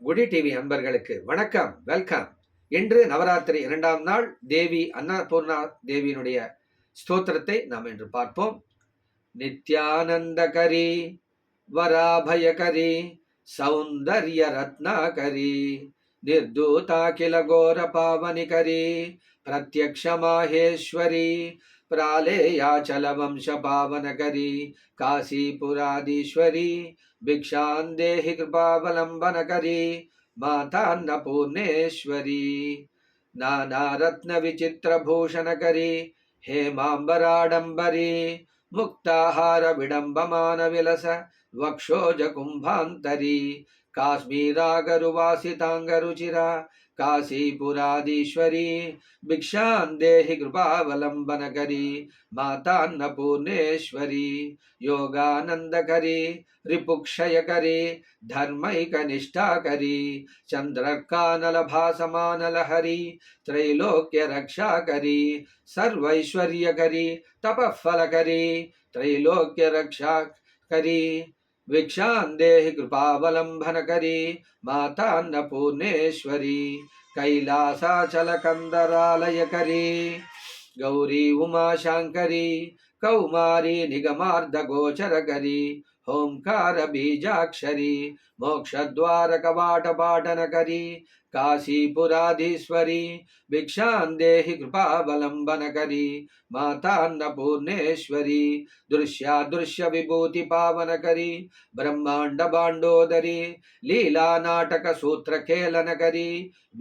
குடி டிவி அன்பர்களுக்கு வணக்கம், வெல்கம். இன்று நவராத்திரி 2ஆம் நாள் தேவி அன்னபூர்ணா தேவியினுடைய ஸ்தோத்திரத்தை நாம் இன்று பார்ப்போம். நித்யானந்தகரி வராபயகரி சௌந்தர்ய ரத்னாகரி నిర్దూతాఖిల ఘోర పావనికరీ ప్రత్యక్ష మాహేశ్వరి ప్రాళేయాచల వంశ పావనకరీ కాశీపురాధీశ్వరి భిక్షాందేహి కృపావలంబనకరీ మాతాన్నపూర్ణేశ్వరి నానారత్న విచిత్ర భూషణకరీ హేమాంబరాడంబరీ ముక్తాహార విడంబమాన విలస వక్షోజ కుంభాంతరీ కాశ్మీరాగరువాసితాంగరుచిరా కాశీపురాధీశ్వరి భిక్షాందేహి కృపావలంబనకరీ మాతాన్నపూర్ణేశ్వరి యోగానందకరీ రిపుక్షయకరీ ధర్మైకనిష్టాకరీ చంద్రర్కానలభాసమానలహరి త్రైలోక్య రక్షాకరీ సర్వైశ్వర్యకరీ తపఃఫలకరీ త్రైలోక్య రక్షాకరీ भिक्षांदेहि कृपावलंबनकरी मातान्नपूर्णेश्वरी कैलासाचलकंदरालयकरी गौरी उमाशांकरी कौमारी निगमार्धगोचरकरी ओंकार बीजाक्षरी मोक्षद्वार कवाटपाटनकरी काशीपुराधीश्वरी भिक्षांदेहि कृपावलंबनकरी मातान्नपूर्णेश्वरी दृश्यादृश्य विभूति पावनकरी ब्रह्मांड बांडोदरी लीला नाटक सूत्र खेलनकरी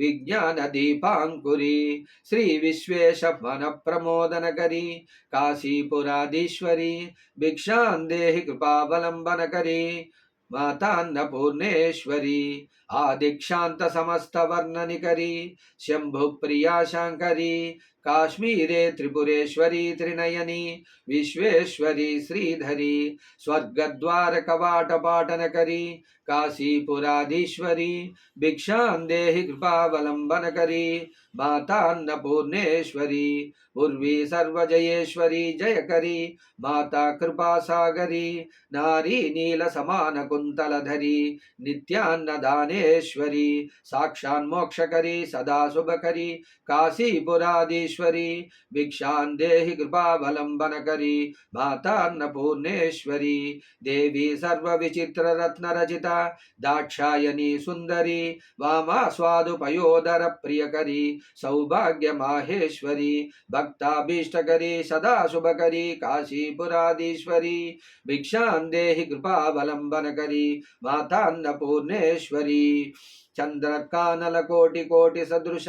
विज्ञान दीपांकुरी श्री विश्वेश मन प्रमोदनकरी काशीपुराधीश्वरी भिक्षांदेहि कृपावलंबनकरी मातान्नपूर्णेश्वरी आदिक्षांत समस्त वर्णनिकरी शंभु प्रिया शंकरी काश्मीरे त्रिपुरेश्वरी त्रिनयनी विश्वेश्वरी श्रीधरी स्वर्गद्वार कवाटपाटनकरी काशीपुराधीश्वरी भिक्षांदेहि कृपावलंबनकरी मातान्नपूर्णेश्वरी उर्वी सर्वजयेश्वरी जयकरी माता कृपासागरी नारी नील समान कुंतलधरी नित्यान्नदानेश्वरी साक्षान्मोक्षकरी सदा शुभकरी काशीपुराधीश्वरी भिक्षांदेहि कृपावलंबनकरी मातान्नपूर्णेश्वरी देवी सर्वविचित्र रत्नरचिता दाक्षायणी सुंदरी वामास्वादुपयोदर प्रियकरी सौभाग्य माहेश्वरी भक्ताभीष्टकरी सदा शुभकरी काशीपुराधीश्वरी भिक्षांदेहि कृपावलंबनकरी मातान्नपूर्णेश्वरी चंद्रकानल कोटि कोटि सदृश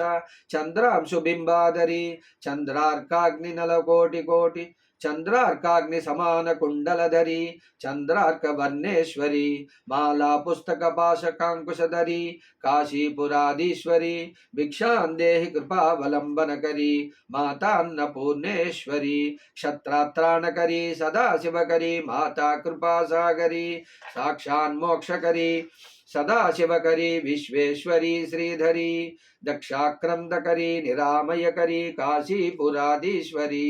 चंद्रांशु बिंबादरी चंद्रार्काग्निनल कोटि कोटि चंद्रार्काग्नि समान कुंडलधरी चंद्रार्क वर्णेश्वरी माला पुस्तक पाशकांकुशधरी काशीपुराधीश्वरी भिक्षांदेहि कृपावलंबनकरी मातान्नपूर्णेश्वरी क्षत्रात्राणकरी सदा शिवकरी माता कृपासागरी साक्षान्मोक्षकरी सदा शिवकरी विश्वेश्वरी श्रीधरी दक्षाक्रंदकरी निरामयकरी काशीपुराधीश्वरी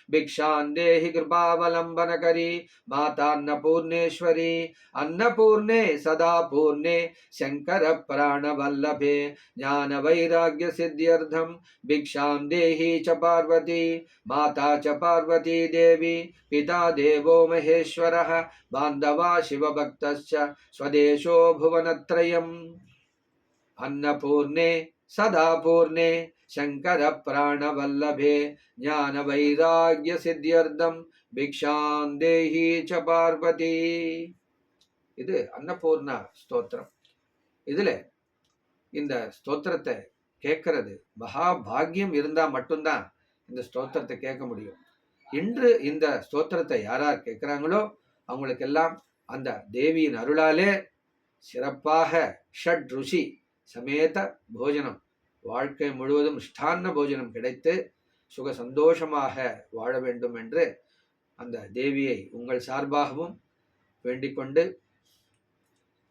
भिक्षांदेहि कृपावलंबनकरी मातान्नपूर्णेश्वरी अन्नपूर्णे सदा पूर्णे शंकर प्राणवल्लभे ज्ञान वैराग्य सिद्ध्यर्थम भिक्षांदेहि च पार्वती माता च पार्वती देवी पिता देवो महेश्वरः बांधवा शिवभक्तश्च स्वदेशो भुवनत्रयम् अन्नपूर्णे सदा पूर्णे शंकर प्राणवल्लभे ज्ञान वैराग्य सिद्ध्यर्थम भिक्षांदेहि च पार्वती. இது அன்னபூர்ணா ஸ்தோத்திரம். இதுல இந்த ஸ்தோத்திரத்தை கேட்கறது மகா பாக்கியம் இருந்தா மட்டும்தான் இந்த ஸ்தோத்திரத்தை கேட்க முடியும். இன்று இந்த ஸ்தோத்திரத்தை யாரார் கேட்கிறாங்களோ அவங்களுக்கெல்லாம் அந்த தேவியின் அருளாலே சிறப்பாக ஷட் ருஷி சமேத போஜனம், வாழ்க்கை முழுவதும் மிஷ்டான்ன போஜனம் கிடைத்து சுக சந்தோஷமாக வாழ வேண்டும் என்று அந்த தேவியை உங்கள் சார்பாகவும் வேண்டிக்கொண்டு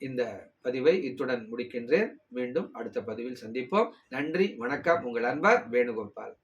இந்த பதிவை இத்துடன் முடிக்கின்றேன். மீண்டும் அடுத்த பதிவில் சந்திப்போம். நன்றி, வணக்கம். உங்கள் அன்பர் வேணுகோபால்.